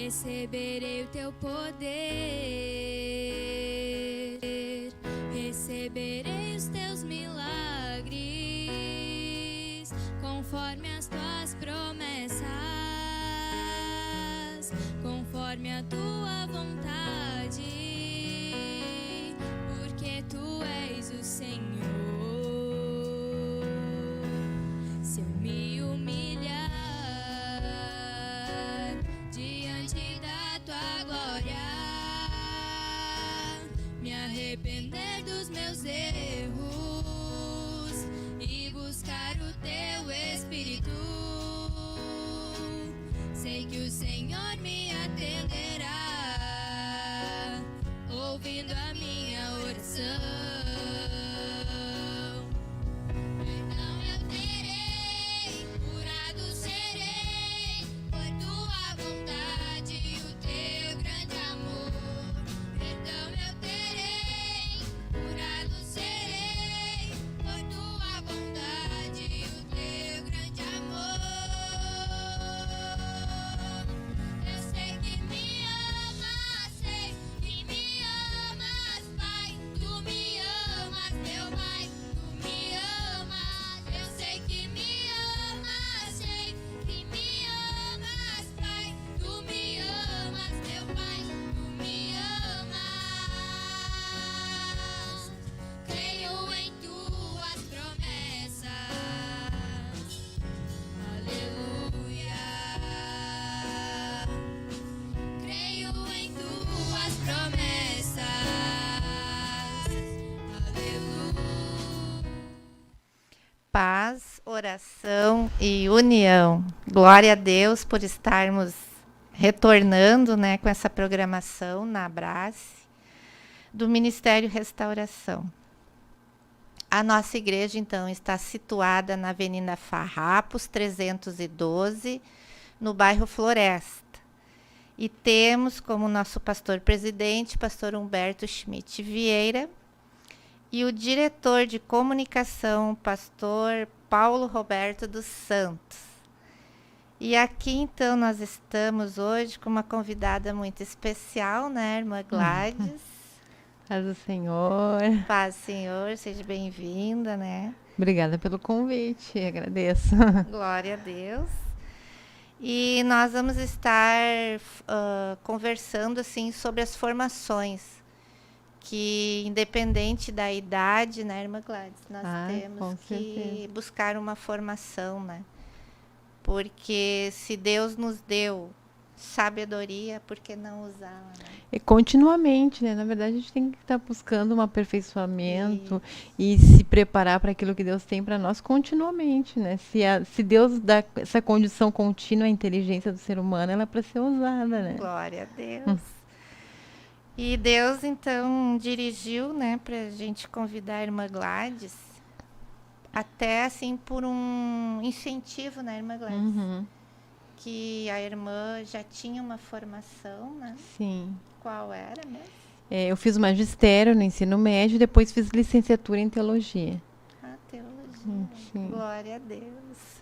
receberei o teu poder, receberei os teus milagres, conforme as tuas promessas, conforme a tua vontade, porque tu és o Senhor. Se eu me humilhar diante da tua glória, me arrepender dos meus erros e buscar o teu Espírito, sei que o Senhor me atenderá, ouvindo a minha oração. Então eu terei, curado serei, por tua vontade e o teu grande amor. Então eu terei, curado serei, por tua vontade e o teu grande amor. Eu sei que me amas, sei que me amas, Pai. Tu me amas, meu Pai, tu me amas. Eu sei que me amas, sei que me amas, Pai. Tu me amas, meu Pai, tu me amas. Creio em tuas promessas. Aleluia. Creio em tuas promessas. Aleluia. Paz, oração e união. Glória a Deus por estarmos retornando, né, com essa programação na Abrace do Ministério Restauração. A nossa igreja, então, está situada na Avenida Farrapos, 312, no bairro Floresta. E temos como nosso pastor presidente, pastor Humberto Schmidt Vieira, e o diretor de comunicação, pastor Paulo Roberto dos Santos. E aqui, então, nós estamos hoje com uma convidada muito especial, né, irmã Gladys? Paz do Senhor. Paz, Senhor, seja bem-vinda, né? Obrigada pelo convite, agradeço. Glória a Deus. E nós vamos estar conversando, assim, sobre as formações, que independente da idade, né, irmã Gladys, nós temos com que certeza. buscar uma formação, né? Porque se Deus nos deu sabedoria, por que não usá-la, né? E continuamente, né? Na verdade, a gente tem que estar buscando um aperfeiçoamento e se preparar para aquilo que Deus tem para nós continuamente, né? Se Deus dá essa condição contínua à inteligência do ser humano, ela é para ser usada, né? Glória a Deus. E Deus, então, dirigiu, né, para a gente convidar a irmã Gladys, até, assim, por um incentivo, né, irmã Gladys? Uhum. Que a irmã já tinha uma formação, né? Sim. Qual era mesmo? Eu fiz magistério no ensino médio, depois fiz licenciatura em teologia. Ah, teologia. Sim. Glória a Deus.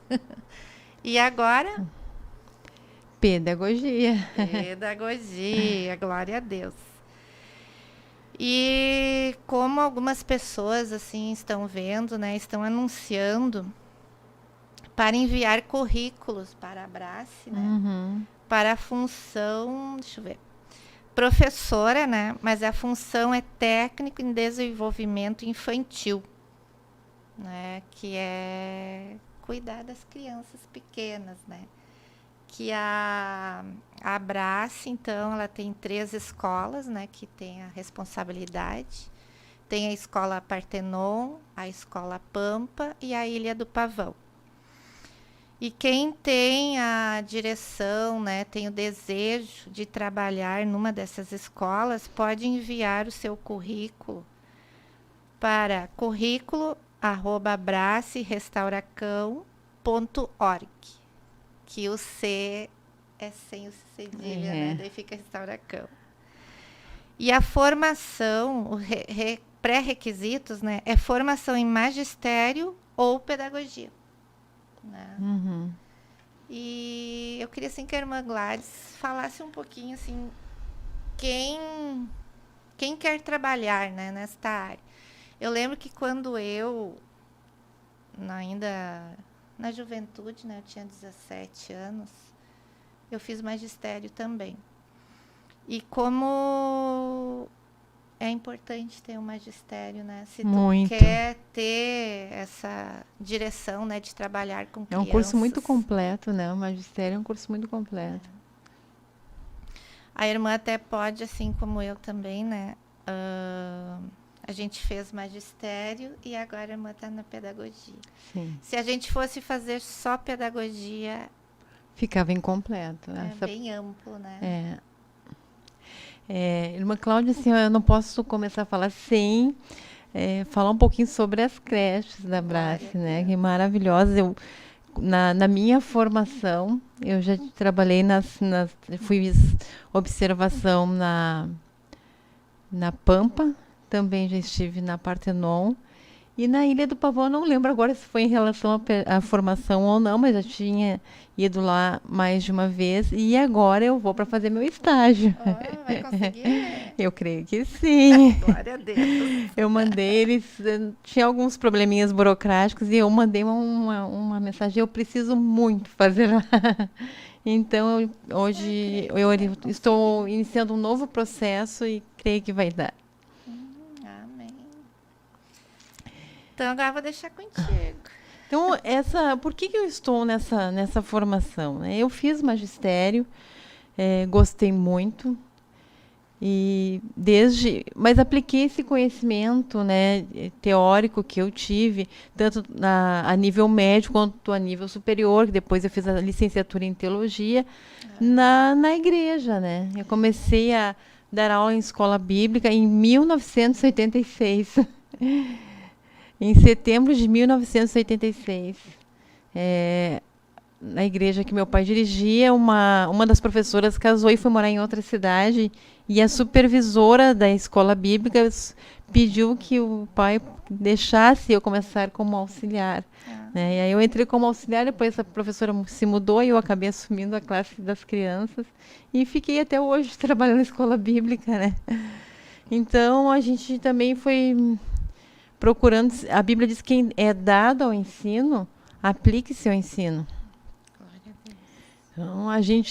E agora? Pedagogia. Pedagogia, glória a Deus. E como algumas pessoas, assim, estão vendo, né, estão anunciando para enviar currículos para a Abrace, né? Uhum. Para a função, deixa eu ver, professora, né? Mas a função é técnico em desenvolvimento infantil, né? Que é cuidar das crianças pequenas, né? Que a Abrace, então, ela tem 3 escolas, né? Que tem a responsabilidade. Tem a escola Partenon, a escola Pampa e a Ilha do Pavão. E quem tem a direção, né, tem o desejo de trabalhar numa dessas escolas, pode enviar o seu currículo para currículo@abracerestauracão.org, que o C é sem o cedilha, né? Daí fica Restauracão. E a formação, pré-requisitos, né, é formação em magistério ou pedagogia. Né? Uhum. E eu queria assim que a irmã Gladys falasse um pouquinho assim, quem quer trabalhar, né, nesta área. Eu lembro que quando eu, ainda na juventude, né, eu tinha 17 anos, eu fiz magistério também. E como é importante ter um magistério, né? Se Muito. tu quer ter essa direção, né, de trabalhar com É crianças. um curso muito completo, né? O magistério é um curso muito completo. A irmã até pode, assim como eu também, né? A gente fez magistério e agora a irmã está na pedagogia. Sim. Se a gente fosse fazer só pedagogia, Ficava incompleto. é bem amplo, né? Irmã Cláudia, assim, eu não posso começar a falar sem falar um pouquinho sobre as creches da Brace, né? Que maravilhosas. Na minha formação, eu já trabalhei fiz observação na Pampa, também já estive na Partenon. E na Ilha do Pavão, não lembro agora se foi em relação à formação ou não, mas já tinha ido lá mais de uma vez. E agora eu vou para fazer meu estágio. Oh, vai conseguir? Eu creio que sim. Glória a Deus. Eu mandei eles, tinha alguns probleminhas burocráticos e eu mandei uma mensagem, eu preciso muito fazer lá. Então, hoje eu estou iniciando um novo processo e creio que vai dar. Amém. Então, agora eu vou deixar contigo. Então, por que eu estou nessa formação, né? Eu fiz magistério, gostei muito, mas apliquei esse conhecimento, né, teórico que eu tive, tanto a nível médio quanto a nível superior, que depois eu fiz a licenciatura em teologia, na igreja, né? Eu comecei a dar aula em escola bíblica em 1986. Em setembro de 1986, na igreja que meu pai dirigia, uma das professoras casou e foi morar em outra cidade, e a supervisora da escola bíblica pediu que o pai deixasse eu começar como auxiliar. Né? E aí eu entrei como auxiliar, depois a professora se mudou e eu acabei assumindo a classe das crianças e fiquei até hoje trabalhando na escola bíblica. Né? Então, a gente também foi procurando, a Bíblia diz que quem é dado ao ensino, aplique-se ao ensino. Então,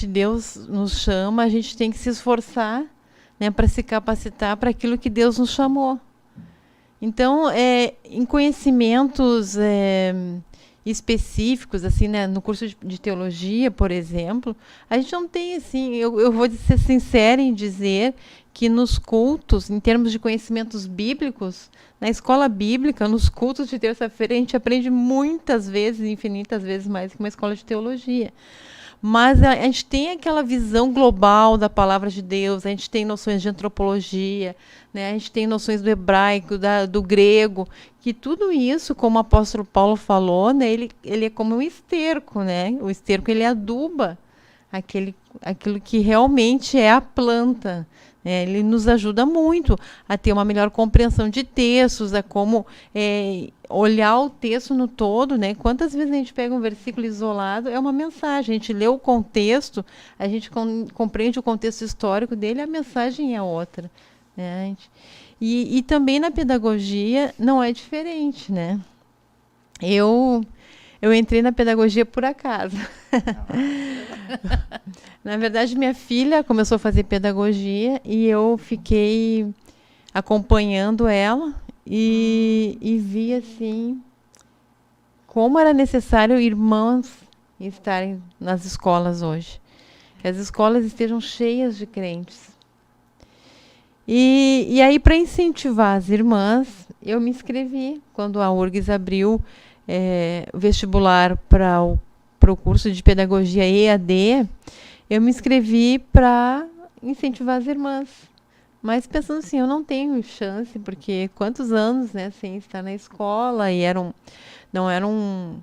Deus nos chama, a gente tem que se esforçar, né, para se capacitar para aquilo que Deus nos chamou. Então, em conhecimentos específicos, assim, né, no curso de teologia, por exemplo, a gente não tem, assim, eu vou ser sincera em dizer que nos cultos, em termos de conhecimentos bíblicos, na escola bíblica, nos cultos de terça-feira, a gente aprende muitas vezes, infinitas vezes mais que uma escola de teologia. Mas a gente tem aquela visão global da palavra de Deus, a gente tem noções de antropologia, né? A gente tem noções do hebraico, do grego, que tudo isso, como o apóstolo Paulo falou, né, ele é como um esterco, né? O esterco, ele aduba aquilo que realmente é a planta. Ele nos ajuda muito a ter uma melhor compreensão de textos, a como olhar o texto no todo, né? Quantas vezes a gente pega um versículo isolado, é uma mensagem, a gente lê o contexto, a gente compreende o contexto histórico dele, a mensagem é outra. Né? E também na pedagogia não é diferente, né? Eu entrei na pedagogia por acaso. Na verdade, minha filha começou a fazer pedagogia e eu fiquei acompanhando ela e vi assim como era necessário irmãos estarem nas escolas hoje. Que as escolas estejam cheias de crentes. E aí, para incentivar as irmãs, eu me inscrevi quando a URGS abriu o vestibular para o curso de pedagogia EAD. Eu me inscrevi para incentivar as irmãs. Mas pensando assim, eu não tenho chance, porque quantos anos, né, sem estar na escola, e não eram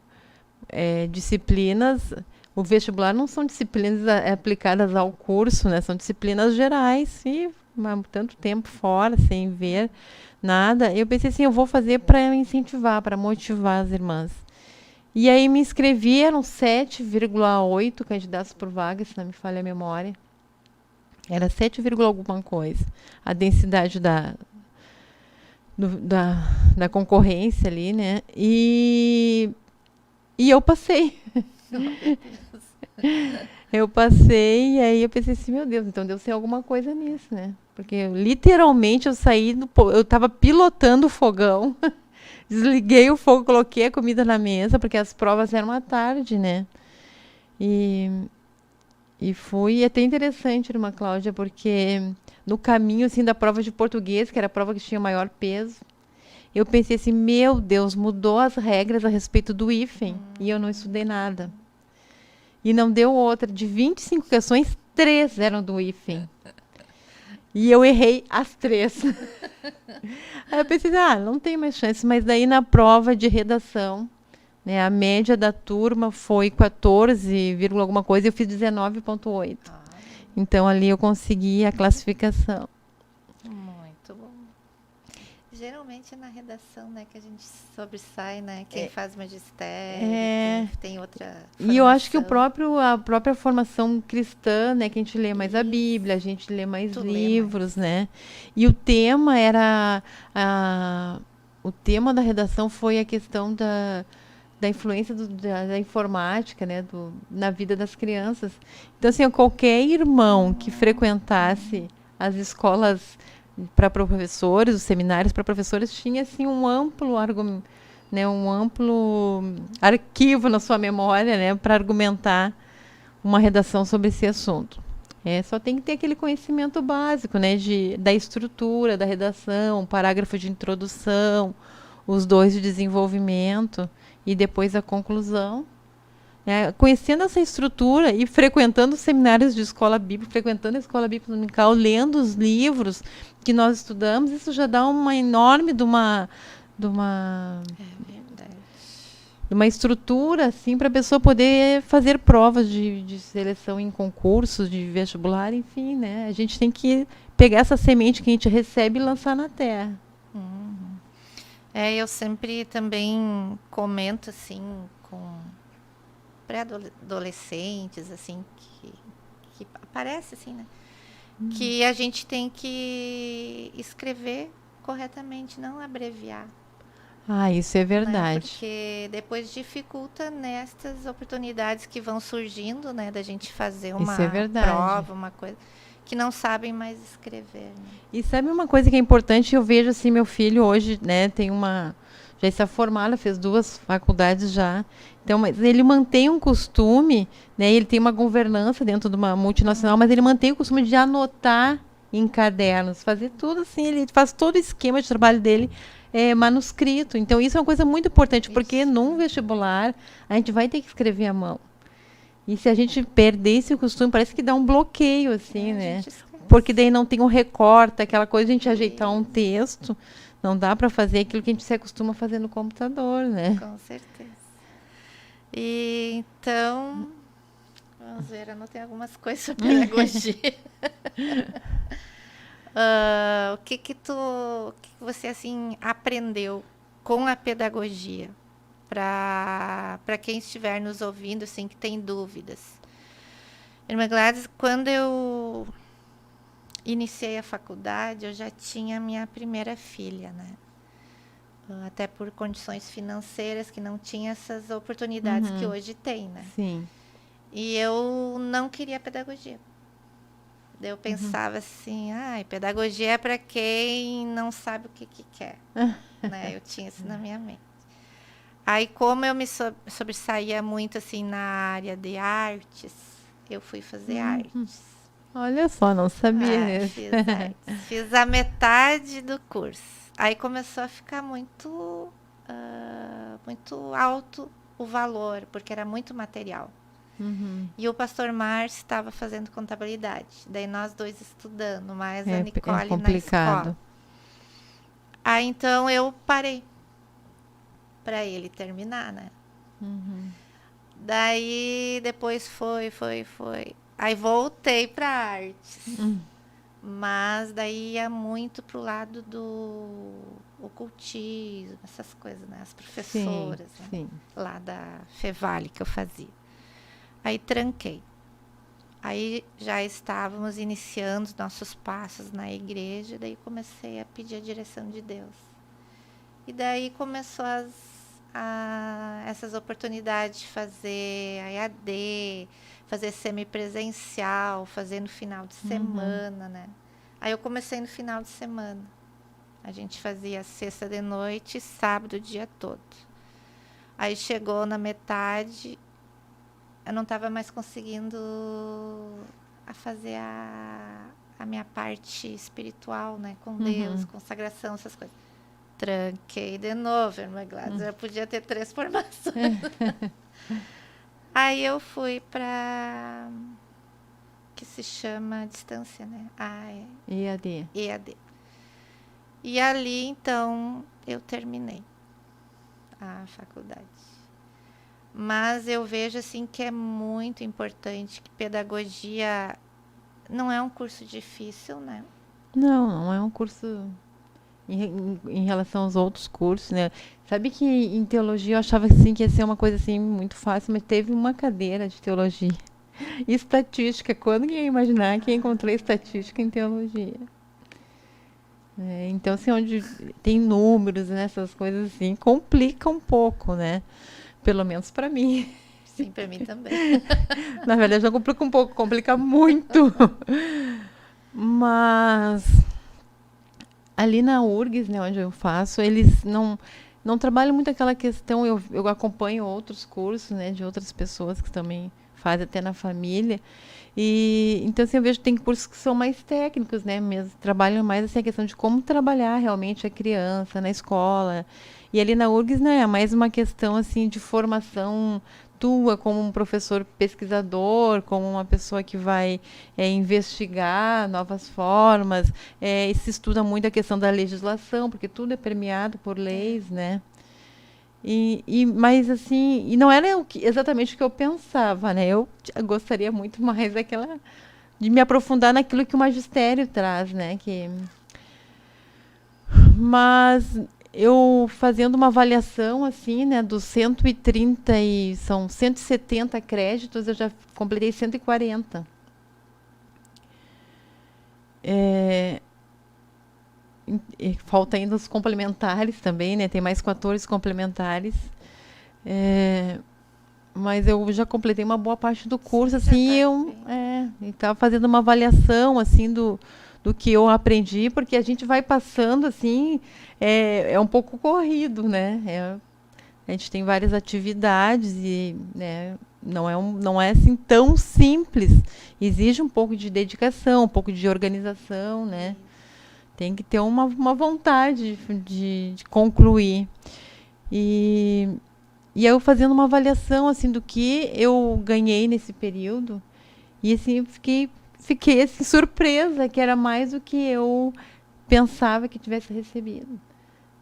disciplinas. O vestibular não são disciplinas aplicadas ao curso, né, são disciplinas gerais, e tanto tempo fora, sem ver nada. Eu pensei assim, eu vou fazer para incentivar, para motivar as irmãs. E aí me inscrevi, eram 7,8 candidatos por vaga, se não me falha a memória. Era 7, alguma coisa. A densidade da concorrência ali, né? E eu passei. Eu passei e aí eu pensei assim, meu Deus, então deve ser alguma coisa nisso, né? Porque literalmente eu saí, eu estava pilotando o fogão, desliguei o fogo, coloquei a comida na mesa, porque as provas eram à tarde, né? E foi até interessante, irmã Cláudia, porque no caminho assim da prova de português, que era a prova que tinha maior peso, eu pensei assim, meu Deus, mudou as regras a respeito do hífen e eu não estudei nada. E não deu outra. De 25 questões, 3 eram do hífen. E eu errei as 3. Aí eu pensei, não tem mais chance. Mas daí na prova de redação, né, a média da turma foi 14, alguma coisa, e eu fiz 19,8. Então ali eu consegui a classificação. Muito bom. Geralmente é na redação, né, que a gente sobressai, né? Quem faz magistério, quem tem outra formação. E eu acho que a própria formação cristã, né, que a gente lê mais a Bíblia, a gente lê mais livros, né? E o tema o tema da redação foi a questão da influência da informática, né, na vida das crianças. Então, assim, qualquer irmão que frequentasse as escolas para professores, os seminários para professores, tinha assim um amplo argumento, né, um amplo arquivo na sua memória, né, para argumentar uma redação sobre esse assunto. Só tem que ter aquele conhecimento básico, né, da estrutura da redação, parágrafo de introdução, os 2 de desenvolvimento e depois a conclusão. Conhecendo essa estrutura e frequentando seminários de escola bíblica, frequentando a escola bíblica dominical, lendo os livros que nós estudamos, isso já dá uma enorme de uma estrutura assim para a pessoa poder fazer provas de seleção em concursos, de vestibular, enfim, né? A gente tem que pegar essa semente que a gente recebe e lançar na terra. Eu sempre também comento assim com pré-adolescentes, assim, que aparece assim, né? Que a gente tem que escrever corretamente, não abreviar. Isso é verdade. Né? Porque depois dificulta nestas oportunidades que vão surgindo, né? Da gente fazer uma prova, uma coisa, que não sabem mais escrever. Né? E sabe uma coisa que é importante? Eu vejo assim, meu filho hoje, né, já está formado, fez 2 faculdades já. Então, mas ele mantém um costume, né? Ele tem uma governança dentro de uma multinacional, mas ele mantém o costume de anotar em cadernos, fazer tudo assim, ele faz todo o esquema de trabalho dele manuscrito. Então, isso é uma coisa muito importante, porque num vestibular a gente vai ter que escrever à mão. E se a gente perder esse costume, parece que dá um bloqueio, assim, né? Porque daí não tem um recorte, aquela coisa de a gente ajeitar um texto. Não dá para fazer aquilo que a gente se acostuma a fazer no computador, né? Com certeza. E então, vamos ver, anotei algumas coisas sobre pedagogia. O que você assim aprendeu com a pedagogia para quem estiver nos ouvindo, assim, que tem dúvidas? Irmã Gladys, quando eu iniciei a faculdade, eu já tinha minha primeira filha, né? Até por condições financeiras, que não tinha essas oportunidades que hoje tem, né? Sim. E eu não queria pedagogia. Eu pensava assim, pedagogia é para quem não sabe o que quer. Né? Eu tinha isso na minha mente. Aí, como eu me sobressaía muito assim na área de artes, eu fui fazer artes. Olha só, não sabia. Fiz a metade do curso. Aí começou a ficar muito alto o valor, porque era muito material. E o pastor Márcio estava fazendo contabilidade. Daí nós 2 estudando, mais a Nicole na escola. Aí então eu parei para ele terminar, né? Daí depois foi. Aí voltei para artes. Mas daí ia muito pro lado ocultismo, essas coisas, né? As professoras, né? Sim. Lá da Fevale que eu fazia. Aí tranquei. Aí já estávamos iniciando os nossos passos na igreja, daí comecei a pedir a direção de Deus. E daí começou essas oportunidades de fazer a EAD, fazer semipresencial, fazer no final de semana, né? Aí eu comecei no final de semana. A gente fazia sexta de noite e sábado o dia todo. Aí chegou na metade, eu não estava mais conseguindo fazer a minha parte espiritual, né? Com Deus, consagração, essas coisas. Tranquei de novo, irmã Gladys. Eu podia ter 3 formações. Aí eu fui para que se chama distância, né? EAD. EAD. E ali, então, eu terminei a faculdade. Mas eu vejo, assim, que é muito importante que pedagogia não é um curso difícil, né? Não é um curso em relação aos outros cursos, né? Sabe que em teologia eu achava assim, que ia ser uma coisa assim muito fácil, mas teve uma cadeira de teologia. E estatística, quando que ia imaginar que ia encontrar estatística em teologia? Então, assim, onde tem números, né, essas coisas assim, complica um pouco, né? Pelo menos para mim. Sim, para mim também. Na verdade, não complica um pouco, complica muito. Mas ali na URGS, né, onde eu faço, eles não trabalham muito aquela questão. Eu acompanho outros cursos, né, de outras pessoas que também fazem até na família. E então, assim, eu vejo que tem cursos que são mais técnicos, né, mesmo trabalham mais assim a questão de como trabalhar realmente a criança na escola. E ali na URGS, né, é mais uma questão assim de formação tua como um professor pesquisador, como uma pessoa que vai investigar novas formas. E se estuda muito a questão da legislação, porque tudo é permeado por leis, né? Mas assim, e não era exatamente o que eu pensava, né? Eu gostaria muito mais de me aprofundar naquilo que o magistério traz, né? Mas eu fazendo uma avaliação assim, né, dos 130 são 170 créditos, eu já completei 140. Falta ainda os complementares também, né? Tem mais 14 complementares. Mas eu já completei uma boa parte do curso, assim, eu estava fazendo uma avaliação assim do que eu aprendi, porque a gente vai passando assim, é um pouco corrido, né? A gente tem várias atividades e, né, não é assim tão simples. Exige um pouco de dedicação, um pouco de organização, né? Tem que ter uma vontade de concluir. E eu fazendo uma avaliação assim do que eu ganhei nesse período, e assim fiquei assim, surpresa, que era mais do que eu pensava que tivesse recebido,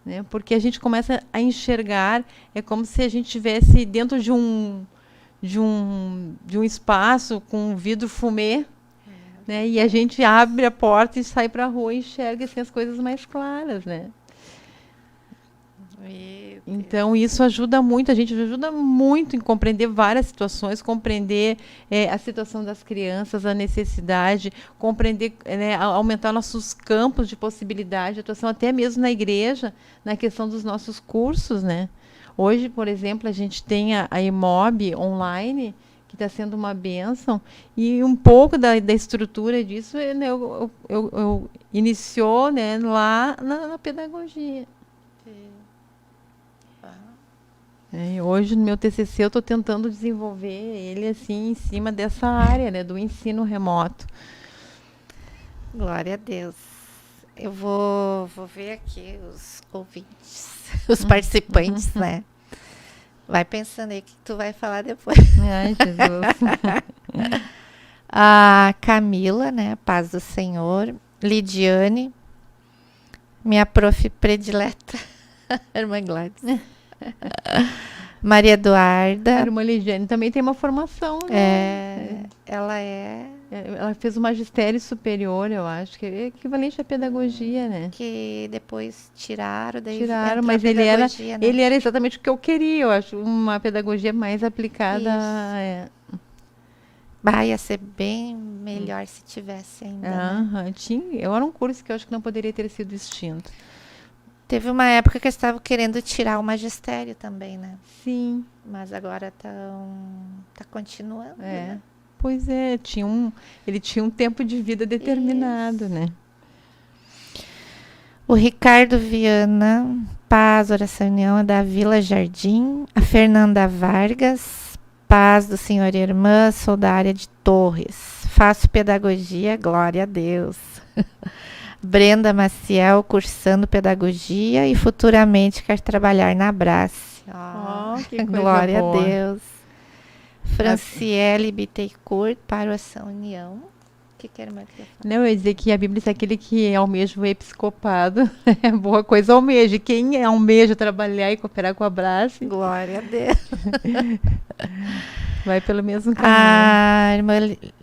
né? Porque a gente começa a enxergar, é como se a gente estivesse dentro de um espaço com um vidro fumê, né? E a gente abre a porta e sai para a rua e enxerga assim, as coisas mais claras, né? Então, isso ajuda muito, a gente ajuda muito em compreender várias situações, compreender a situação das crianças, a necessidade, compreender, né, aumentar nossos campos de possibilidade de atuação, até mesmo na igreja, na questão dos nossos cursos, né? Hoje, por exemplo, a gente tem a EMOB online, que está sendo uma bênção, e um pouco da estrutura disso, né, eu iniciou, né, lá na pedagogia. Hoje, no meu TCC, eu estou tentando desenvolver ele assim, em cima dessa área, né, do ensino remoto. Glória a Deus. Eu vou ver aqui os ouvintes, os participantes, né? Vai pensando aí o que tu vai falar depois. Ai, Jesus. A Camila, né? Paz do Senhor. Lidiane. Minha prof predileta. Irmã Gladys. Maria Eduarda. A irmã Lidiane também tem uma formação, né? ela é Ela fez o magistério superior, eu acho, que é equivalente à pedagogia, né? que depois tiraram, daí Tiraram, entrou a mas pedagogia, né? ele era exatamente o que eu queria, eu acho, uma pedagogia mais aplicada. Ia ser bem melhor se tivesse ainda, né? Aham, eu era um curso que eu acho que não poderia ter sido extinto. Teve uma época que eles estavam querendo tirar o magistério também, né? Sim, Mas agora tá continuando, é. né? Pois é, ele tinha um tempo de vida determinado, né? O Ricardo Viana, Paz, Oração e União, é da Vila Jardim. A Fernanda Vargas, Paz do Senhor e Irmã, sou da área de Torres. Faço pedagogia, glória a Deus. Brenda Maciel, cursando pedagogia e futuramente quer trabalhar na Brás. Que coisa Glória boa. a Deus. Franciele Bittencourt, para a Ação União. O que quer mais falar? Não, eu ia dizer que a Bíblia diz aquele que almeja o episcopado, é boa coisa almeja. Quem almeja trabalhar e cooperar com a Brás, Glória a Deus. vai pelo mesmo caminho. A irmã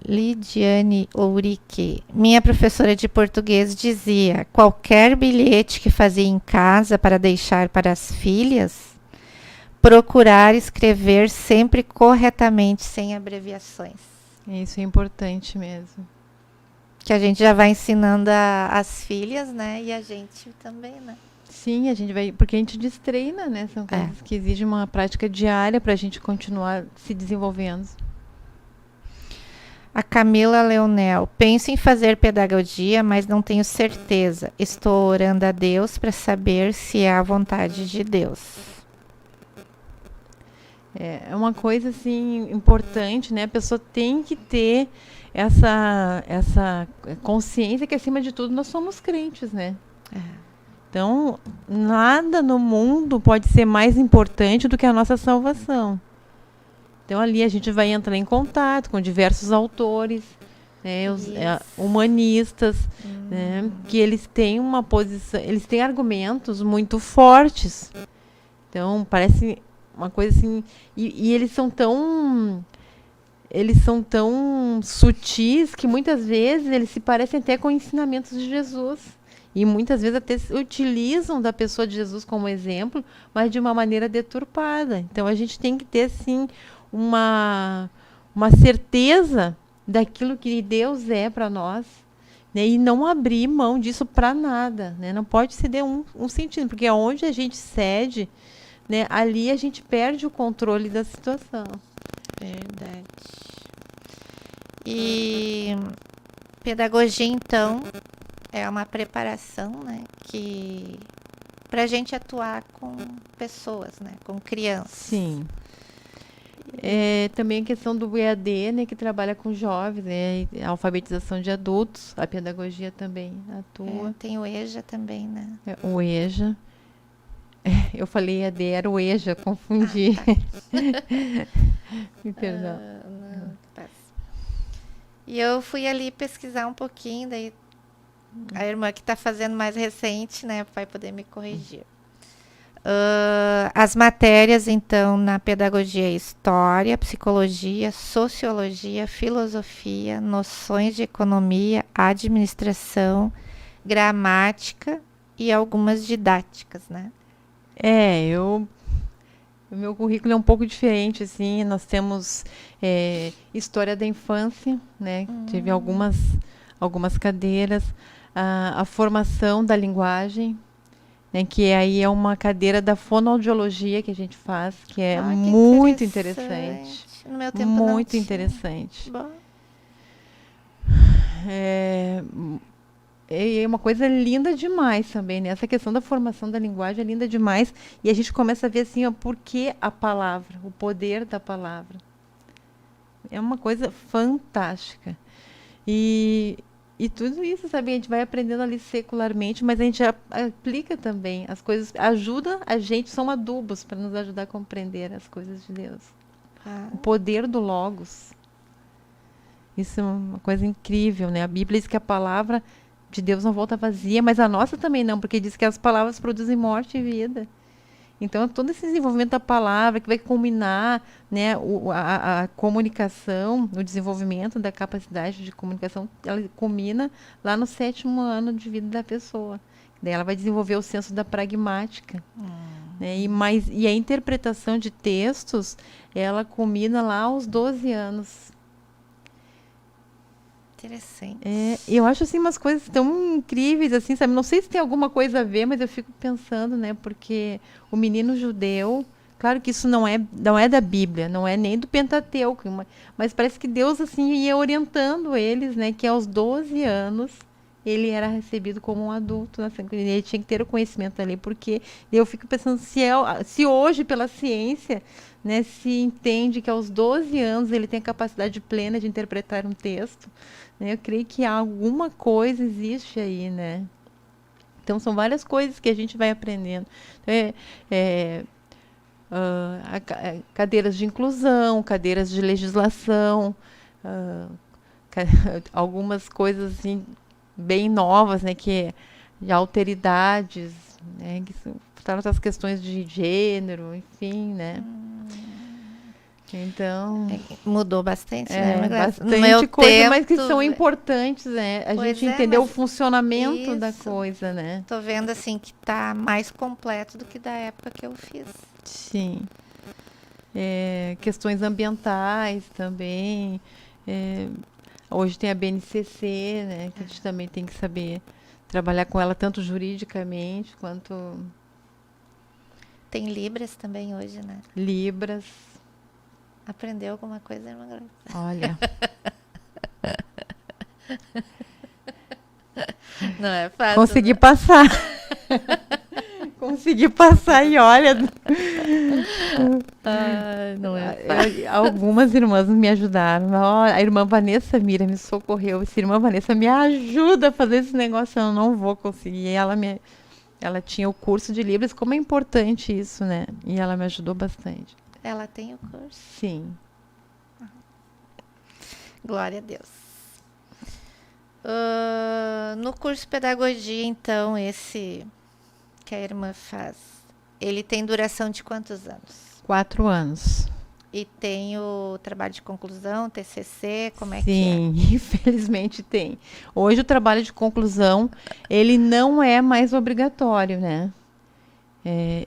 Lidiane Ourique, minha professora de português, dizia: qualquer bilhete que fazia em casa para deixar para as filhas, procurar escrever sempre corretamente, sem abreviações. Isso é importante mesmo. Que a gente já vai ensinando as filhas, né? E a gente também, né? Sim, a gente vai, porque a gente destreina, né? São coisas que exigem uma prática diária para a gente continuar se desenvolvendo. A Camila Leonel, penso em fazer pedagogia, mas não tenho certeza. Estou orando a Deus para saber se é a vontade de Deus. É uma coisa assim importante, né? A pessoa tem que ter essa consciência que, acima de tudo, nós somos crentes, né? Então, nada no mundo pode ser mais importante do que a nossa salvação. Então, ali a gente vai entrar em contato com diversos autores, né, humanistas, né, que eles têm uma posição, eles têm argumentos muito fortes. Então, parece uma coisa assim, e eles são tão sutis que muitas vezes eles se parecem até com ensinamentos de Jesus. E muitas vezes até utilizam da pessoa de Jesus como exemplo, mas de uma maneira deturpada. Então a gente tem que ter, sim, uma certeza daquilo que Deus é para nós, né? E não abrir mão disso para nada, né? Não pode ceder um sentido, porque onde a gente cede, né, ali a gente perde o controle da situação. Verdade. E pedagogia, então, é uma preparação, né, que para a gente atuar com pessoas, né, com crianças. Sim. Também a questão do EAD, né, que trabalha com jovens, né, a alfabetização de adultos, a pedagogia também atua. Tem o EJA também, né? O EJA. Eu falei EAD, era o EJA, confundi. Me perdão. Não, passa. E eu fui ali pesquisar um pouquinho, daí a irmã que está fazendo mais recente, né, vai poder me corrigir. As matérias, então, na pedagogia: história, psicologia, sociologia, filosofia, noções de economia, administração, gramática e algumas didáticas, né? O meu currículo é um pouco diferente, assim. Nós temos história da infância, né? Tive algumas cadeiras, a formação da linguagem, né? Que aí é uma cadeira da fonoaudiologia que a gente faz, que é muito interessante. No meu tempo muito não interessante. Bom. É uma coisa linda demais também, né? Essa questão da formação da linguagem é linda demais. E a gente começa a ver assim, por que a palavra, o poder da palavra. É uma coisa fantástica. E tudo isso, sabe, a gente vai aprendendo ali secularmente, mas a gente aplica também as coisas, ajuda a gente, são adubos para nos ajudar a compreender as coisas de Deus. O poder do Logos. Isso é uma coisa incrível, né? A Bíblia diz que a palavra de Deus não volta vazia, mas a nossa também não, porque diz que as palavras produzem morte e vida. Então, todo esse desenvolvimento da palavra, que vai culminar, né, a comunicação, o desenvolvimento da capacidade de comunicação, ela culmina lá no 7º ano de vida da pessoa. Daí ela vai desenvolver o senso da pragmática. Né, e a interpretação de textos, ela culmina lá aos 12 anos. Interessante. Eu acho assim umas coisas tão incríveis, assim, sabe? Não sei se tem alguma coisa a ver, mas eu fico pensando, né? Porque o menino judeu, claro que isso não é da Bíblia, não é nem do Pentateuco, mas parece que Deus assim ia orientando eles, né? Que aos 12 anos ele era recebido como um adulto, ele tinha que ter o conhecimento ali, porque eu fico pensando se hoje pela ciência, né, se entende que aos 12 anos ele tem a capacidade plena de interpretar um texto, né, eu creio que alguma coisa existe aí, né? Então são várias coisas que a gente vai aprendendo. Cadeiras de inclusão, cadeiras de legislação, algumas coisas assim bem novas, né, que de alteridades, né, que são outras questões de gênero, enfim, né? Então Mudou bastante, né? Bastante coisa, mas que são importantes, né? A gente entender o funcionamento da coisa, né? Tô vendo assim que tá mais completo do que da época que eu fiz. Sim. Questões ambientais também. Hoje tem a BNCC, né? Que a gente também tem que saber trabalhar com ela tanto juridicamente quanto... Tem Libras também hoje, né? Libras. Aprendeu alguma coisa, irmã Graça? Olha. Não é fácil. Consegui passar. Consegui passar e olha. Não é fácil. Algumas irmãs me ajudaram. A irmã Vanessa Mira me socorreu. Essa irmã Vanessa me ajuda a fazer esse negócio. Eu não vou conseguir. Ela tinha o curso de Libras. Como é importante isso, né? E ela me ajudou bastante. Ela tem o curso? Sim. Glória a Deus. No curso de pedagogia, então, esse que a irmã faz, ele tem duração de quantos anos? 4 anos. E tem o trabalho de conclusão, TCC, como é que Sim, infelizmente tem. Hoje o trabalho de conclusão, ele não é mais obrigatório, né?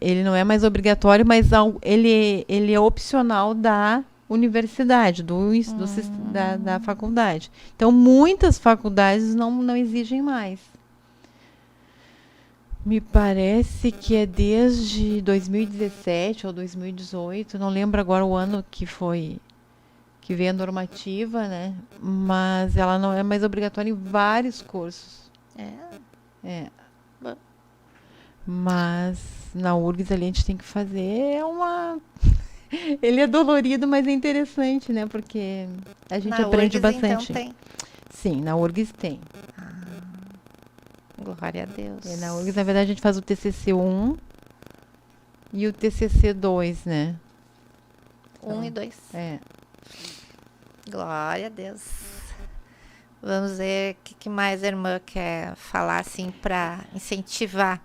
Ele não é mais obrigatório, mas ele é opcional da universidade, da faculdade. Então, muitas faculdades não exigem mais. Me parece que é desde 2017 ou 2018, não lembro agora o ano que veio a normativa, né? Mas ela não é mais obrigatória em vários cursos. Bom. Mas na URGS ali a gente tem que fazer Ele é dolorido, mas é interessante, né? Porque a gente aprende URGS, bastante. Então, tem? Sim, na URGS tem. Glória a Deus. Na URGS, na verdade, a gente faz o TCC1 e o TCC2, né? 1 e 2. Glória a Deus. Vamos ver o que mais a irmã quer falar, assim, para incentivar.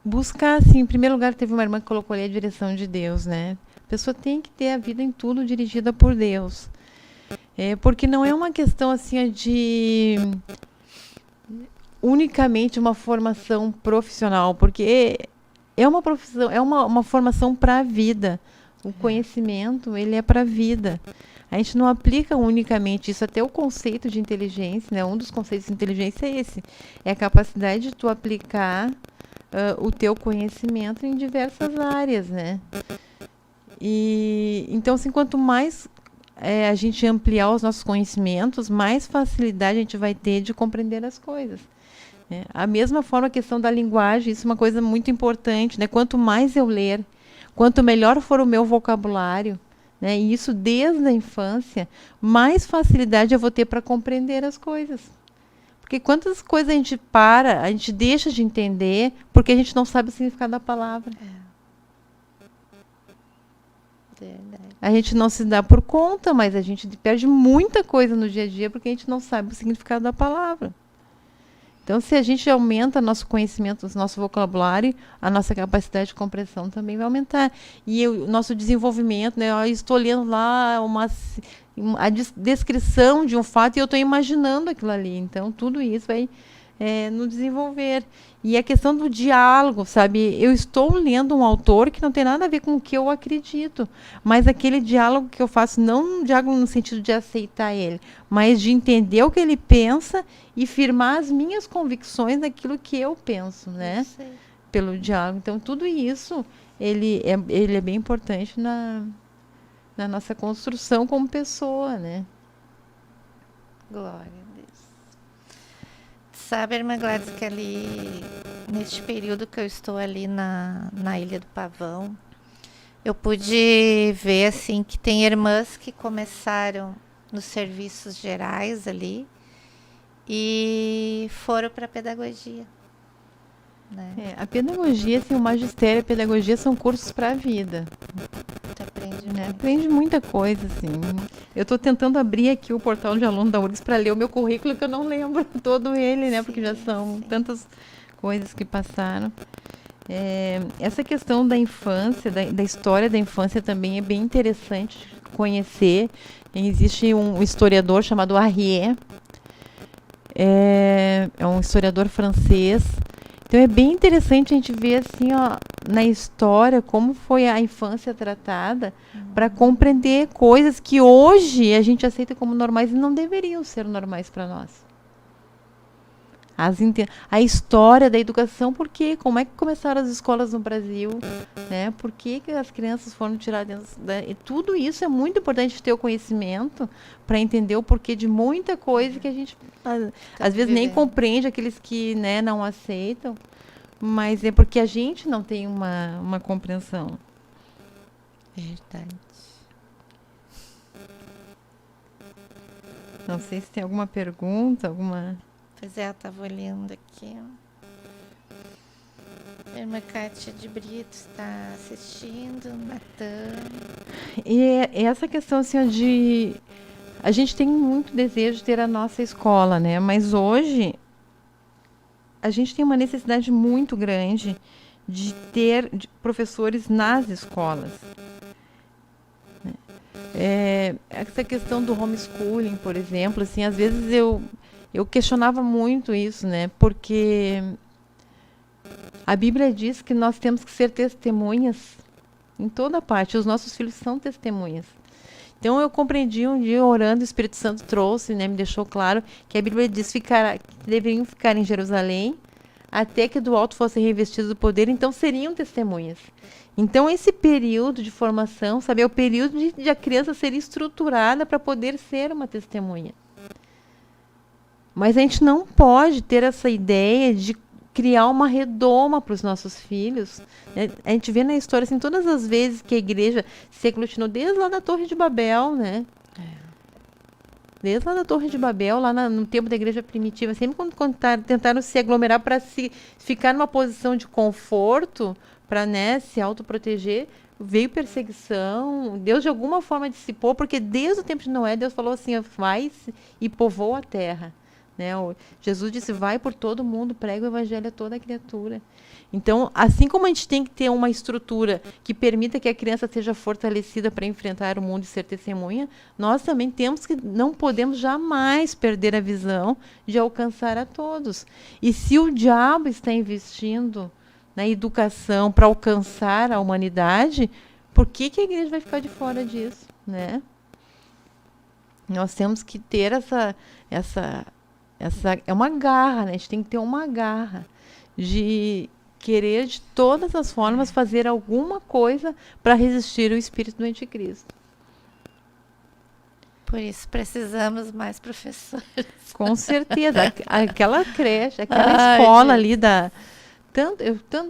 Buscar, assim, em primeiro lugar, teve uma irmã que colocou ali a direção de Deus, né? A pessoa tem que ter a vida em tudo dirigida por Deus. Porque não é uma questão, assim, de unicamente uma formação profissional, porque é uma profissão, é uma formação para a vida. O conhecimento, ele é para a vida. A gente não aplica unicamente isso, até o conceito de inteligência, né? Um dos conceitos de inteligência é esse. É a capacidade de tu aplicar o teu conhecimento em diversas áreas, né? E então, assim, quanto mais a gente ampliar os nossos conhecimentos, mais facilidade a gente vai ter de compreender as coisas. Né? A mesma forma, a questão da linguagem, isso é uma coisa muito importante, né? Quanto mais eu ler, quanto melhor for o meu vocabulário, né? E isso desde a infância, mais facilidade eu vou ter para compreender as coisas. Porque quantas coisas a gente deixa de entender porque a gente não sabe o significado da palavra. Verdade. A gente não se dá por conta, mas a gente perde muita coisa no dia a dia porque a gente não sabe o significado da palavra. Então, se a gente aumenta nosso conhecimento, nosso vocabulário, a nossa capacidade de compreensão também vai aumentar. E o nosso desenvolvimento, né? Eu estou lendo lá a descrição de um fato e eu estou imaginando aquilo ali. Então, tudo isso vai nos desenvolver. E a questão do diálogo, sabe? Eu estou lendo um autor que não tem nada a ver com o que eu acredito, mas aquele diálogo que eu faço, não um diálogo no sentido de aceitar ele, mas de entender o que ele pensa e firmar as minhas convicções naquilo que eu penso, né? Pelo diálogo. Então, tudo isso, ele é bem importante na nossa construção como pessoa, né? Glória a Deus. Sabe, irmã Gladys, que ali, neste período que eu estou ali na Ilha do Pavão, eu pude ver, assim, que tem irmãs que começaram nos serviços gerais ali e foram para a pedagogia, né? A pedagogia, assim, o magistério e a pedagogia são cursos para a vida. Tu aprende, né? Aprende muita coisa, assim. Eu estou tentando abrir aqui o portal de aluno da URGS para ler o meu currículo, que eu não lembro todo ele, né? Porque já são tantas coisas que passaram. Essa questão da infância, da história da infância também é bem interessante conhecer. Existe um historiador chamado Arriet, é um historiador francês. Então é bem interessante a gente ver assim, ó, na história como foi a infância tratada, para compreender coisas que hoje a gente aceita como normais e não deveriam ser normais para nós. A história da educação, por quê? Como é que começaram as escolas no Brasil? Né? Por que as crianças foram tiradas? E tudo isso é muito importante ter o conhecimento para entender o porquê de muita coisa que a gente, às vezes, nem compreende, aqueles que, né, não aceitam, mas é porque a gente não tem uma compreensão. Verdade. Não sei se tem alguma pergunta, Pois é, eu estava olhando aqui. A irmã Kátia de Brito está assistindo, Natan. E essa questão assim, a gente tem muito desejo de ter a nossa escola, né? Mas hoje a gente tem uma necessidade muito grande de ter professores nas escolas. Essa questão do homeschooling, por exemplo, assim, às vezes eu questionava muito isso, né? Porque a Bíblia diz que nós temos que ser testemunhas em toda parte. Os nossos filhos são testemunhas. Então eu compreendi um dia orando, o Espírito Santo trouxe, né? Me deixou claro que a Bíblia diz que deveriam ficar em Jerusalém até que do alto fossem revestidos do poder, então seriam testemunhas. Então esse período de formação, sabe, é o período de a criança ser estruturada para poder ser uma testemunha. Mas a gente não pode ter essa ideia de criar uma redoma para os nossos filhos. Né? A gente vê na história, assim, todas as vezes que a igreja se aglutinou, desde lá da Torre de Babel, né? Desde lá da Torre de Babel, lá no tempo da igreja primitiva, sempre quando tentaram se aglomerar para ficar numa posição de conforto, para, né, se autoproteger, veio perseguição, Deus de alguma forma dissipou, porque desde o tempo de Noé, Deus falou assim, vai e povoa a terra. Né? Jesus disse, vai por todo mundo, prega o evangelho a toda criatura. Então, assim como a gente tem que ter uma estrutura que permita que a criança seja fortalecida para enfrentar o mundo e ser testemunha, nós também não podemos jamais perder a visão de alcançar a todos. E se o diabo está investindo na educação para alcançar a humanidade, por que a igreja vai ficar de fora disso? Né? Nós temos que ter essa é uma garra, né? A gente tem que ter uma garra de querer de todas as formas fazer alguma coisa para resistir ao espírito do anticristo. Por isso precisamos mais professores. Com certeza. Aquela creche, aquela escola ali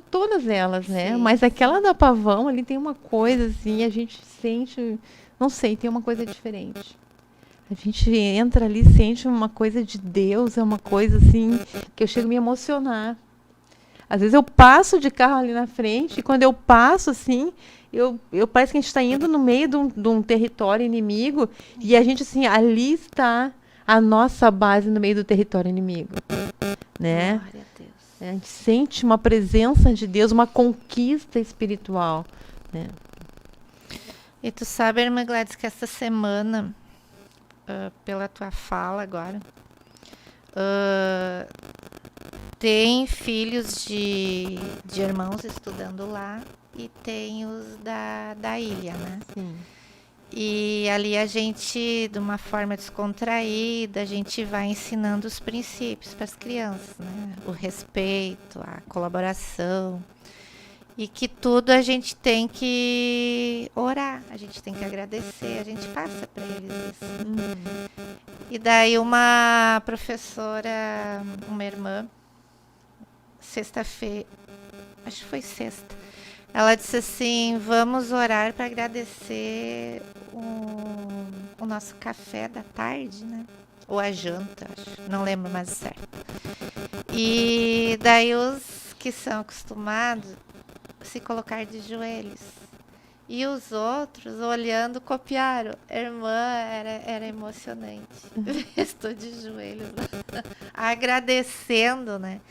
todas elas, né? Sim. Mas aquela da Pavão ali tem uma coisa assim, a gente sente, não sei, tem uma coisa diferente. A gente entra ali, sente uma coisa de Deus, é uma coisa assim, que eu chego a me emocionar. Às vezes eu passo de carro ali na frente, e quando eu passo assim, eu parece que a gente está indo no meio de um território inimigo, e a gente assim, ali está a nossa base no meio do território inimigo. Glória né? a Deus. A gente sente uma presença de Deus, uma conquista espiritual, né? E tu sabe, irmã Gladys, que essa semana, pela tua fala agora, ah, tem filhos de irmãos estudando lá e tem os da ilha, né? Sim. E ali a gente, de uma forma descontraída, a gente vai ensinando os princípios para as crianças, né? O respeito, a colaboração. E que tudo a gente tem que orar, a gente tem que agradecer, a gente passa para eles isso. E daí uma professora, uma irmã, sexta-feira, acho que foi sexta, ela disse assim, vamos orar para agradecer o nosso café da tarde, né? Ou a janta, acho, não lembro mais certo. E daí os que são acostumados se colocar de joelhos. E os outros, olhando, copiaram. A irmã era emocionante. Estou de joelhos, agradecendo, né?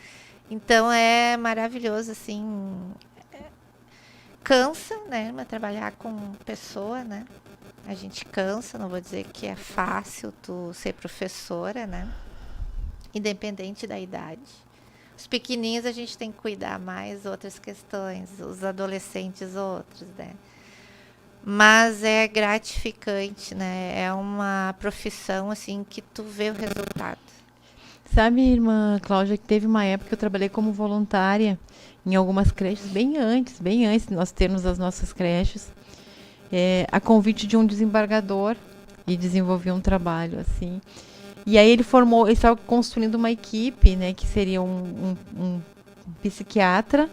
Então é maravilhoso, assim. Cansa, né? Mas trabalhar com pessoa, né? A gente cansa, não vou dizer que é fácil tu ser professora, né? Independente da idade. Os pequenininhos a gente tem que cuidar mais, outras questões, os adolescentes outros, né? Mas é gratificante, né? É uma profissão, assim, que tu vê o resultado. Sabe, irmã Cláudia, que teve uma época que eu trabalhei como voluntária em algumas creches, bem antes de nós termos as nossas creches, a convite de um desembargador, e desenvolvi um trabalho, assim. E aí ele estava construindo uma equipe, né, que seria um psiquiatra,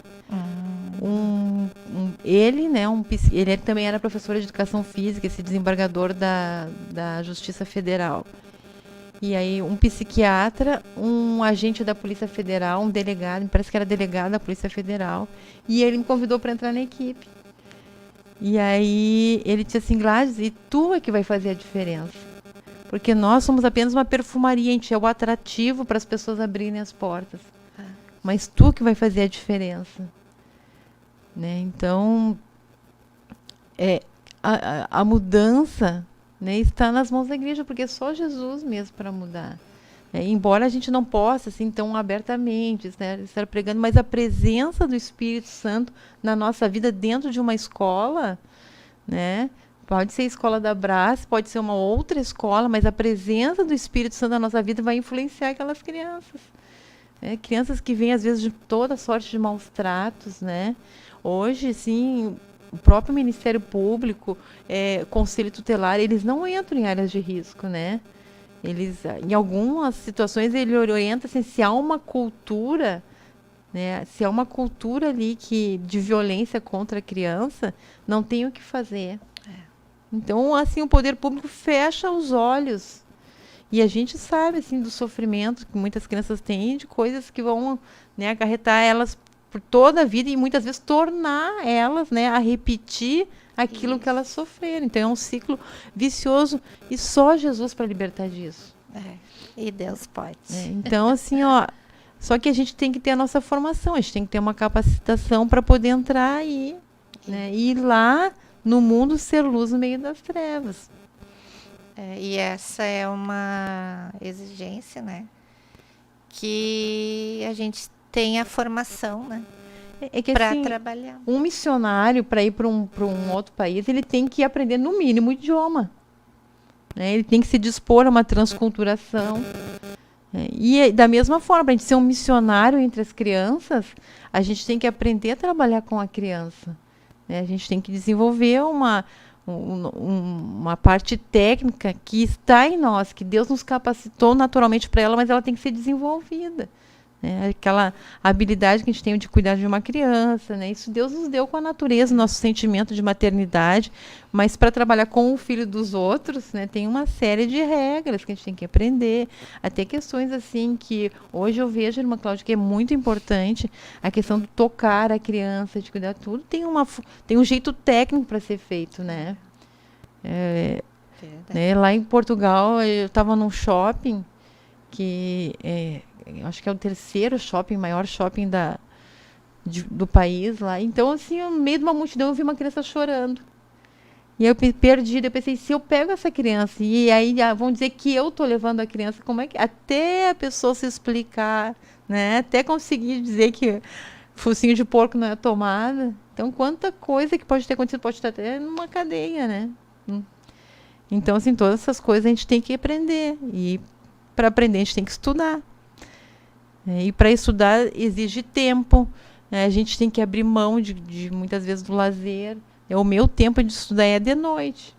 ele, né, ele também era professor de educação física, esse desembargador da Justiça Federal. E aí um psiquiatra, um agente da Polícia Federal, um delegado, parece que era delegado da Polícia Federal, e ele me convidou para entrar na equipe. E aí ele disse assim, Gladys, e tu é que vai fazer a diferença. Porque nós somos apenas uma perfumaria, a gente é o atrativo para as pessoas abrirem as portas. Mas tu que vai fazer a diferença. Né? Então, a mudança, né, está nas mãos da igreja, porque é só Jesus mesmo para mudar. Embora a gente não possa, assim, tão abertamente, né, estar pregando, mas a presença do Espírito Santo na nossa vida dentro de uma escola, né? Pode ser a escola da Brás, pode ser uma outra escola, mas a presença do Espírito Santo na nossa vida vai influenciar aquelas crianças. Crianças que vêm, às vezes, de toda sorte de maus tratos, né? Hoje, sim, o próprio Ministério Público, Conselho Tutelar, eles não entram em áreas de risco, né? Eles, em algumas situações, ele orienta assim, se há uma cultura, né? Se há uma cultura ali de violência contra a criança, não tem o que fazer. Então, assim, o poder público fecha os olhos. E a gente sabe, assim, do sofrimento que muitas crianças têm, de coisas que vão, né, acarretar elas por toda a vida e muitas vezes tornar elas, né, a repetir aquilo que elas sofreram. Então, é um ciclo vicioso e só Jesus para libertar disso. E Deus pode. Então, assim, ó, só que a gente tem que ter a nossa formação, a gente tem que ter uma capacitação para poder entrar aí, né, e ir lá no mundo ser luz no meio das trevas. E essa é uma exigência, né? Que a gente tenha formação, né? Para assim, trabalhar. Um missionário, para ir para um outro país, ele tem que aprender no mínimo o idioma. Né? Ele tem que se dispor a uma transculturação. E da mesma forma, para a gente ser um missionário entre as crianças, a gente tem que aprender a trabalhar com a criança. Né? A gente tem que desenvolver uma parte técnica que está em nós, que Deus nos capacitou naturalmente para ela, mas ela tem que ser desenvolvida. Né? Aquela habilidade que a gente tem de cuidar de uma criança, né? Isso Deus nos deu com a natureza, nosso sentimento de maternidade, mas para trabalhar com o filho dos outros, né, tem uma série de regras que a gente tem que aprender, até questões assim que hoje eu vejo, irmã Cláudia, que é muito importante, a questão de tocar a criança, de cuidar tudo, tem um jeito técnico para ser feito, né? Lá em Portugal, eu estava num shopping eu acho que é o terceiro shopping, maior shopping do país lá. Então, assim, no meio de uma multidão, eu vi uma criança chorando. E eu perdi, eu pensei, se eu pego essa criança e aí vão dizer que eu tô levando a criança, como é que... Até a pessoa se explicar, né? Até conseguir dizer que focinho de porco não é tomada. Então, quanta coisa que pode ter acontecido, pode estar até numa cadeia, né? Então, assim, todas essas coisas a gente tem que aprender. E para aprender, a gente tem que estudar. E para estudar, exige tempo. A gente tem que abrir mão de muitas vezes do lazer. O meu tempo de estudar é de noite.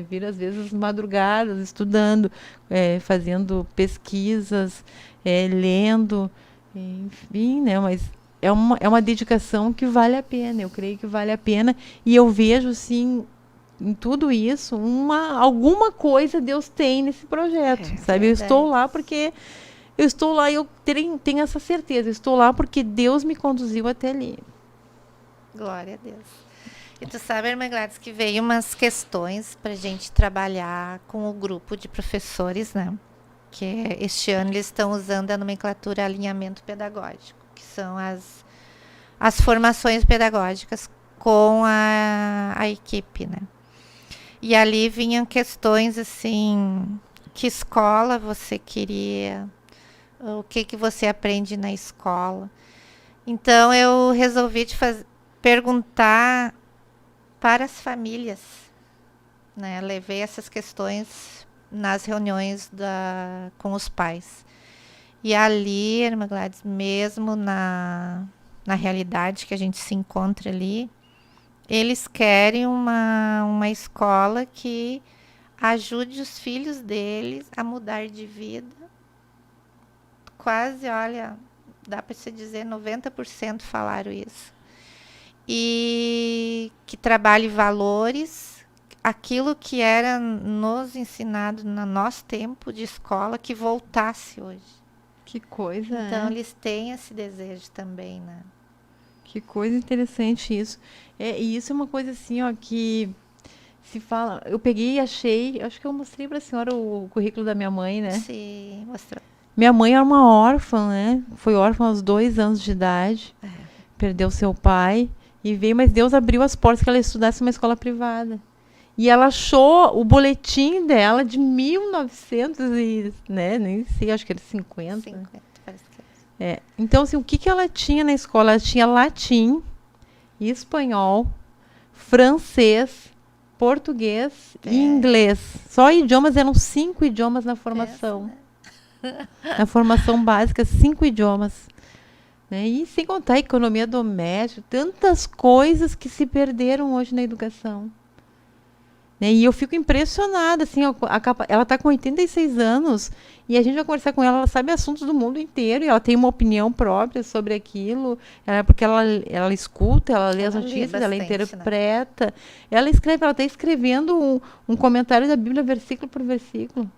Vir, às vezes, madrugadas, estudando, fazendo pesquisas, lendo, enfim, né? Mas é uma dedicação que vale a pena. Eu creio que vale a pena. E eu vejo, assim, em tudo isso, alguma coisa Deus tem nesse projeto, sabe? Eu estou lá porque... Eu estou lá e eu tenho essa certeza. Eu estou lá porque Deus me conduziu até ali. Glória a Deus. E tu sabe, irmã Gladys, que veio umas questões para a gente trabalhar com o grupo de professores, né? Que este ano eles estão usando a nomenclatura alinhamento pedagógico, que são as formações pedagógicas com a equipe, né? E ali vinham questões assim, que escola você queria, o que você aprende na escola. Então eu resolvi perguntar para as famílias, né? Levei essas questões nas reuniões com os pais. E ali, irmã Gladys, mesmo na realidade que a gente se encontra ali, eles querem uma escola que ajude os filhos deles a mudar de vida. Quase, olha, dá para se dizer 90% falaram isso. E que trabalhe valores, aquilo que era nos ensinado no nosso tempo de escola, que voltasse hoje. Que coisa, Então, eles têm esse desejo também, né? Que coisa interessante isso. E isso é uma coisa assim, ó, que se fala... Eu peguei e achei... Acho que eu mostrei para a senhora o currículo da minha mãe, né? Sim, mostrou. Minha mãe era uma órfã, né? Foi órfã aos 2 anos de idade. Perdeu seu pai. E veio, mas Deus abriu as portas que ela estudasse uma escola privada. E ela achou o boletim dela de 1900 e... né? Nem sei, acho que era 50. 50, parece que é. Então, assim, o que ela tinha na escola? Ela tinha latim, espanhol, francês, português e inglês. Só idiomas, eram 5 idiomas na formação. Na formação básica, 5 idiomas. E sem contar a economia doméstica, tantas coisas que se perderam hoje na educação. E eu fico impressionada, assim, ela está com 86 anos e a gente vai conversar com ela sabe assuntos do mundo inteiro e ela tem uma opinião própria sobre aquilo, porque ela escuta, ela lê as notícias, bastante, ela interpreta, né? Ela está escrevendo um comentário da Bíblia versículo por versículo.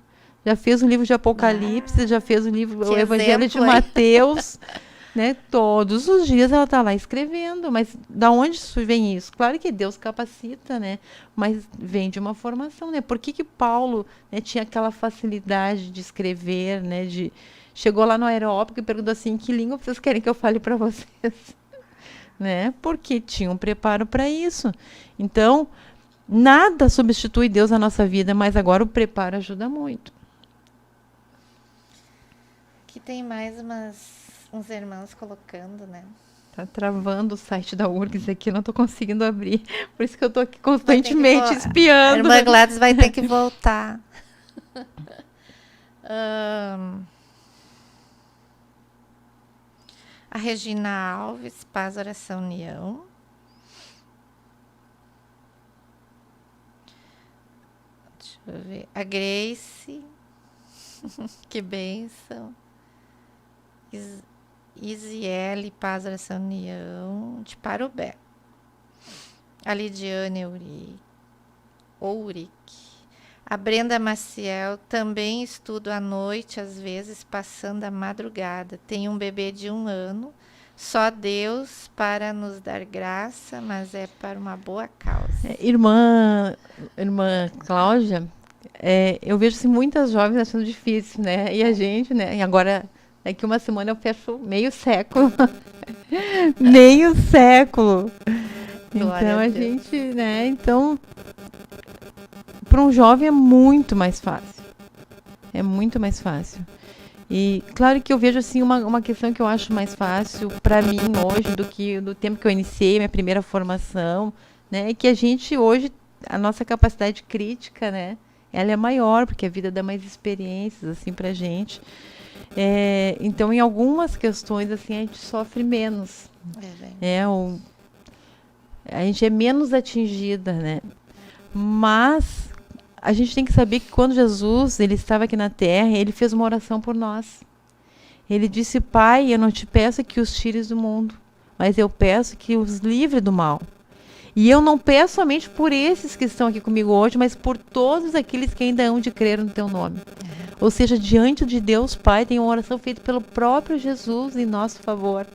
Já fez o livro de Apocalipse, já fez o Evangelho de Mateus. Né? Todos os dias ela está lá escrevendo, mas da onde vem isso? Claro que Deus capacita, né? Mas vem de uma formação, né? Por que Paulo, né, tinha aquela facilidade de escrever, né? Chegou lá no aeróbico e perguntou assim, que língua vocês querem que eu fale para vocês? Né? Porque tinha um preparo para isso. Então, nada substitui Deus na nossa vida, mas agora o preparo ajuda muito. Aqui tem mais uns irmãos colocando, né? Tá travando o site da URGS aqui, eu não tô conseguindo abrir. Por isso que eu tô aqui constantemente espiando. A irmã Gladys vai ter que voltar. A Regina Alves, Paz, Oração, União. Deixa eu ver. A Grace. Que bênção. Isiele, Paz, Oração, União, de Parobé. A Lidiane Ouric. A Brenda Maciel, também estudo à noite, às vezes passando a madrugada. Tem um bebê de 1 ano. Só Deus para nos dar graça, mas é para uma boa causa. Irmã Cláudia, Eu vejo assim, muitas jovens achando difícil, né? E a gente, né? E agora, daqui uma semana eu fecho meio século. Meio século. Glória Então a a Deus. gente, né? Então, para um jovem é muito mais fácil. É muito mais fácil. E claro que eu vejo assim uma questão que eu acho mais fácil para mim hoje do que do tempo que eu iniciei minha primeira formação, né? É que a gente hoje, a nossa capacidade crítica, né? Ela é maior, porque a vida dá mais experiências assim pra gente. Então, em algumas questões assim a gente sofre menos. A gente é menos atingida, né? Mas a gente tem que saber que quando Jesus ele estava aqui na Terra, ele fez uma oração por nós. Ele disse: Pai, eu não te peço que os tires do mundo, mas eu peço que os livre do mal. E eu não peço somente por esses que estão aqui comigo hoje, mas por todos aqueles que ainda hão de crer no teu nome. Ou seja, diante de Deus Pai, tem uma oração feita pelo próprio Jesus em nosso favor.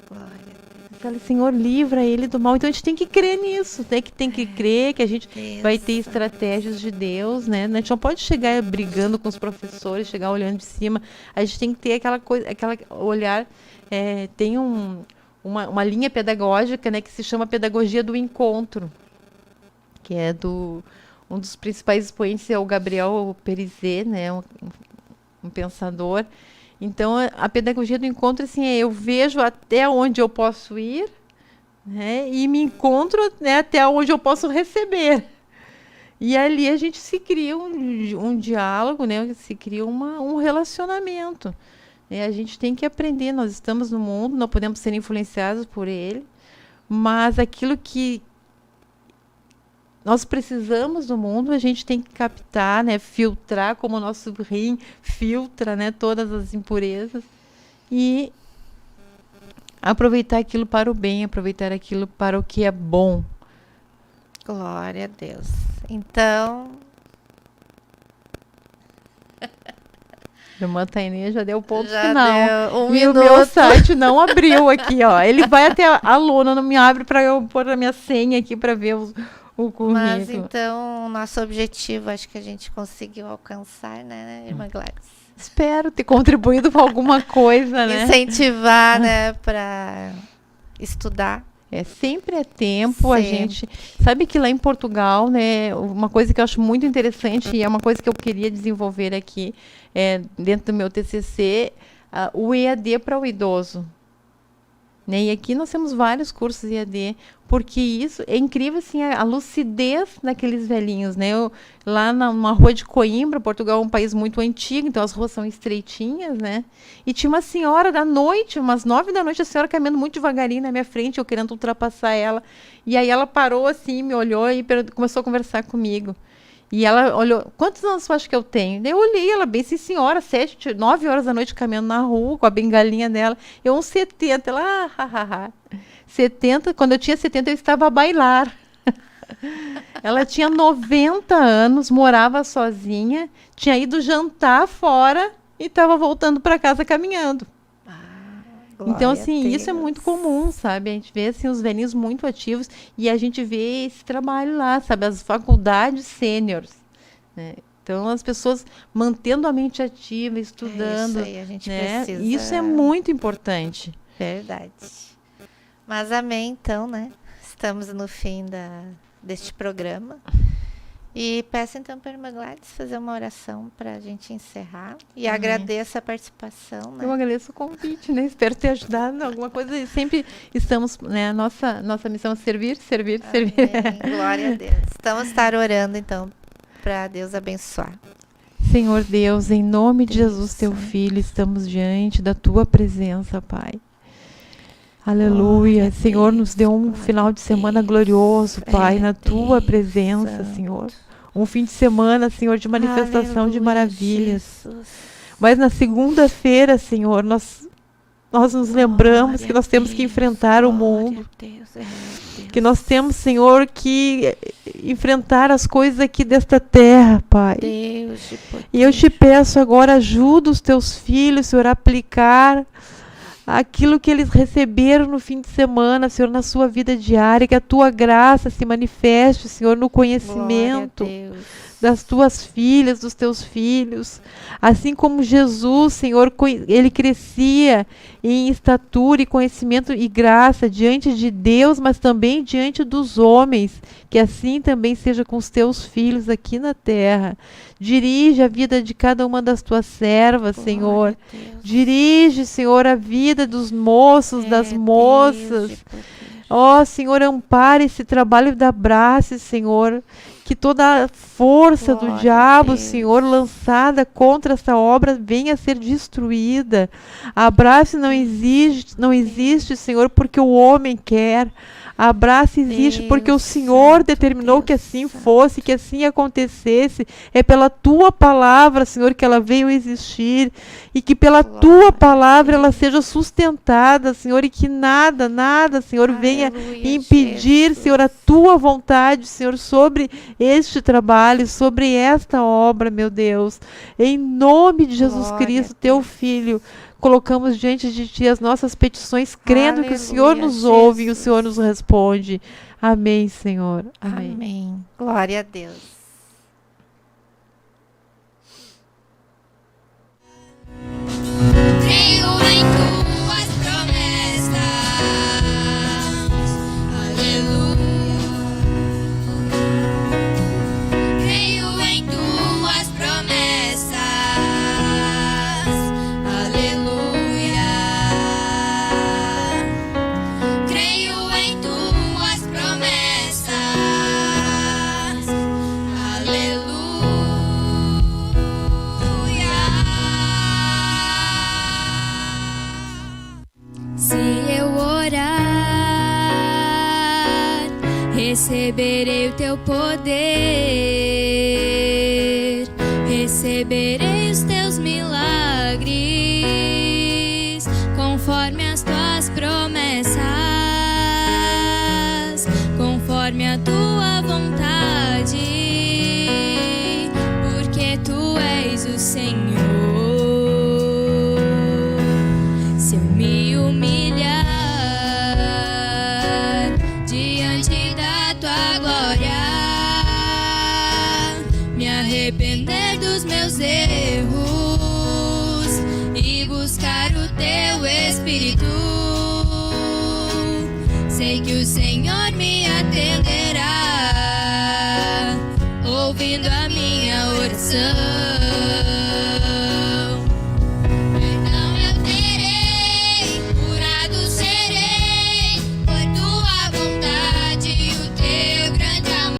Glória a Deus. Fala, Senhor, livra ele do mal. Então a gente tem que crer nisso, né? Que tem que crer que a gente vai ter estratégias de Deus, né? A gente não pode chegar brigando com os professores, chegar olhando de cima. A gente tem que ter aquela coisa, aquela olhar. Tem uma linha pedagógica, né, que se chama pedagogia do encontro, que é um dos principais expoentes é o Gabriel Perizet, né, um pensador. Então a pedagogia do encontro assim eu vejo até onde eu posso ir, né, e me encontro, né, até onde eu posso receber. E ali a gente se cria um diálogo, né, se cria um relacionamento. A gente tem que aprender, nós estamos no mundo, não podemos ser influenciados por ele, mas aquilo que nós precisamos do mundo, a gente tem que captar, né, filtrar, como o nosso rim filtra, né, todas as impurezas, e aproveitar aquilo para o bem, aproveitar aquilo para o que é bom. Glória a Deus. Então, A irmã Tainê já deu o ponto já final. deu um E o minuto. meu site não abriu aqui, ó. Ele vai até a aluna, não me abre para eu pôr a minha senha aqui para ver o currículo. Mas então, nosso objetivo, acho que a gente conseguiu alcançar, né, irmã Gladys? Espero ter contribuído com alguma coisa, né? Incentivar, né, para estudar. Sempre é tempo, a Sempre. gente... Sabe que lá em Portugal, né, uma coisa que eu acho muito interessante e é uma coisa que eu queria desenvolver aqui, dentro do meu TCC, o EAD para o idoso. Né? E aqui nós temos vários cursos EAD, porque isso é incrível, assim, a lucidez daqueles velhinhos, né? Lá numa rua de Coimbra, Portugal é um país muito antigo, então as ruas são estreitinhas, né? E tinha uma senhora da noite, umas 9 da noite, a senhora caminhando muito devagarinho na minha frente, eu querendo ultrapassar ela. E aí ela parou assim, me olhou e começou a conversar comigo. E ela olhou, quantos anos você acha que eu tenho? Eu olhei ela bem, sim senhora, 7, 9 horas da noite caminhando na rua, com a bengalinha dela. Eu uns 70, ela, 70, quando eu tinha 70 eu estava a bailar. Ela tinha 90 anos, morava sozinha, tinha ido jantar fora e estava voltando para casa caminhando. Então, assim, isso é muito comum, sabe? A gente vê, assim, os velhinhos muito ativos e a gente vê esse trabalho lá, sabe? As faculdades sêniores, né? Então, as pessoas mantendo a mente ativa, estudando. Isso aí, a gente né? precisa... Isso é muito importante. Verdade. Mas amém, então, né? Estamos no fim deste programa. E peço então para a irmã Gladys fazer uma oração para a gente encerrar. E agradeço a participação. Né? Eu agradeço o convite, né? Espero ter ajudado em alguma coisa. E sempre estamos, né? Nossa missão é servir. Amém. Glória a Deus. Estamos estar orando então para Deus abençoar. Senhor Deus, em nome de Jesus, teu Filho, estamos diante da tua presença, Pai. Aleluia. Senhor, nos deu um final de semana glorioso, Pai, na tua presença, Senhor. Um fim de semana, Senhor, de manifestação de maravilhas. Mas na segunda-feira, Senhor, nós nos lembramos que nós temos que enfrentar o mundo. Que nós temos, Senhor, que enfrentar as coisas aqui desta terra, Pai. E eu te peço agora, ajuda os teus filhos, Senhor, a aplicar aquilo que eles receberam no fim de semana, Senhor, na sua vida diária, que a tua graça se manifeste, Senhor, no conhecimento das tuas filhas, dos teus filhos. Assim como Jesus, Senhor, ele crescia em estatura e conhecimento e graça diante de Deus, mas também diante dos homens. Que assim também seja com os teus filhos aqui na terra. Dirige a vida de cada uma das tuas servas, Senhor. Dirige, Senhor, a vida dos moços, das moças. Ó, Senhor, ampare esse trabalho da Abrace, Senhor. Que toda a força do diabo, Senhor, lançada contra essa obra venha a ser destruída. A Abrace não existe, Senhor, porque o homem quer. A Abrace existe porque o Senhor determinou que assim fosse, que assim acontecesse. É pela tua palavra, Senhor, que ela veio existir. E que pela tua palavra ela seja sustentada, Senhor. E que nada, Senhor, venha impedir, Senhor, a tua vontade, Senhor, sobre este trabalho, sobre esta obra, meu Deus. Em nome de Jesus Cristo, teu Filho, colocamos diante de ti as nossas petições, crendo que o Senhor nos ouve e o Senhor nos responde. Amém, Senhor. Amém. Amém. Glória a Deus. Creio em tuas promessas. Aleluia. Creio em tuas promessas. Aleluia. Creio em tuas promessas. Aleluia. Se eu orar, receberei o teu poder, receberei os teus milagres, conforme as tuas promessas, conforme a tua vontade, porque tu és o Senhor. Se eu me humilhar diante da tua glória, me arrepender dos meus erros e buscar o teu Espírito, sei que o Senhor me atenderá, ouvindo a minha oração.